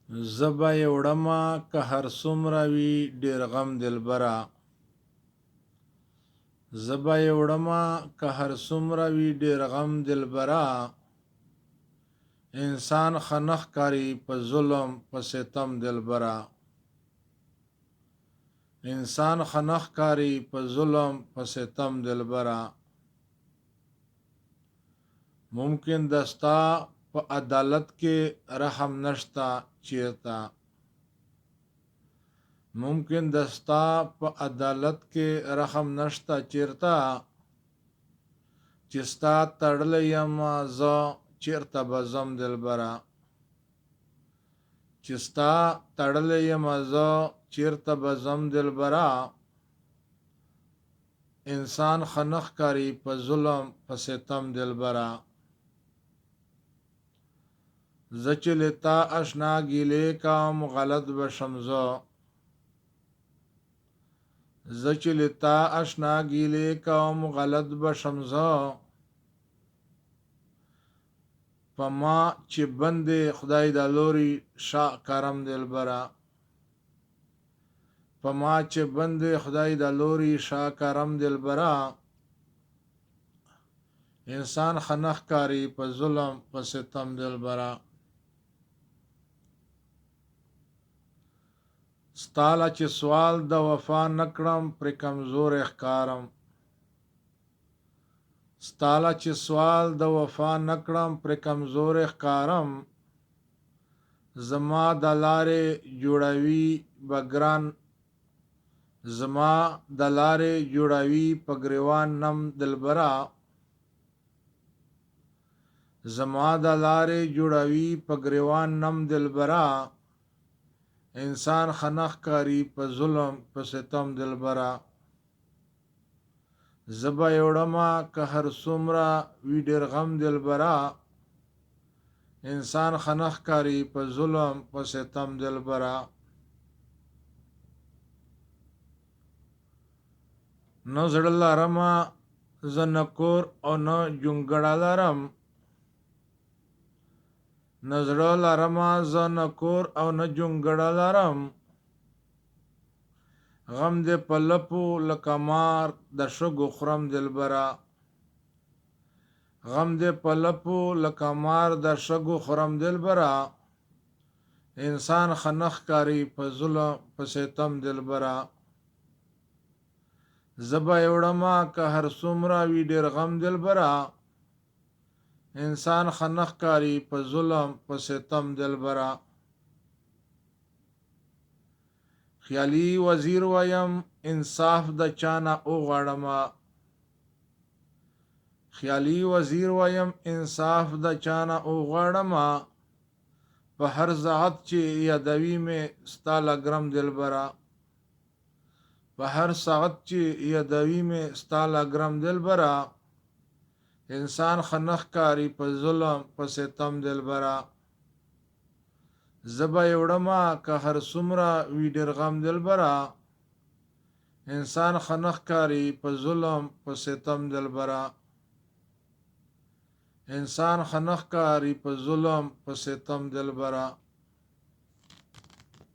زبا یې وړمه که هر څومره وي ډېر غم دلبره. زبا یې وړمه که هر څومره وي ډېر غم دلبره. انسان ښه نه ښکاري په ظلم په ستم دلبره. انسان ښه نه ښکاري په ظلم په ستم دلبره. ممکن دستا په عدالت کې رحم نشتا چیرته. ممکن دستا په عدالت کې رحم نشتا چیرته. چې ستا تړلی یم زه چیرته به ځم دلبره. چې ستا تړلی یم زه چیرته به ځم دلبره. انسان ښه نه ښکاري په ظلم په ستم دلبره. زه چې له تا اشنا ګیلې کوم غلط به شم زه. زه چې له تا اشنا ګیلې کوم غلط به شم زه. په ما چې بندې خدای د لوري شا کرم دلبره. په ما چې بندې خدای د لوري شا کرم دلبره. انسان ښه نه ښکاري په ظلم په ستم دلبره. ستاله چې سوال د وفا نکړم پرې کمزوری ښکارم. ستاله چې سوال د وفا نکړم پرې کمزوری ښکارم. زما د لارې جوړوي به ګران. زما د لارې جوړوي په ګریوان نم دلبره. زما د لارې جوړوي په ګریوان نم دلبره. انسان ښه نه ښکاري په ظلم په ستم دلبره. زه به یې وړمه که هر څومره وي ډېر غم دلبره. انسان ښه نه ښکاري په ظلم په ستم دلبره. نه زړه لرمه زه نه کور او نه جونګړه لرم. نه زړه لرمه زه نه کور او نه جونګړه لرم. غم دې په لپو لکه مار د شګو خورم دلبره. غم دې په لپو لکه مار د شګو خورم دلبره. انسان ښه نه ښکاري په ظلم په ستم دلبره. زه به یې وړمه که هر څومره وي ډېر غم دلبره. انسان ښه نه ښکاري په ظلم په ستم دلبره. خیالي وزیر ویم انصاف د چانه وغواړمه. خیالي وزیر ویم انصاف د چانه وغواړمه. په هر ساعت چې یادوي مې ستا لګرم دلبره. په هر ساعت چې یادوي مې ستا لګرم دلبره. انسان ښه نه ښکاري په ظلم په ستم دلبره. زه به یې وړمه که هر څومره وي ډېر غم دلبره. انسان ښه نه ښکاري په ظلم په ستم دلبره. انسان ښه نه ښکاري په ظلم په ستم دلبره.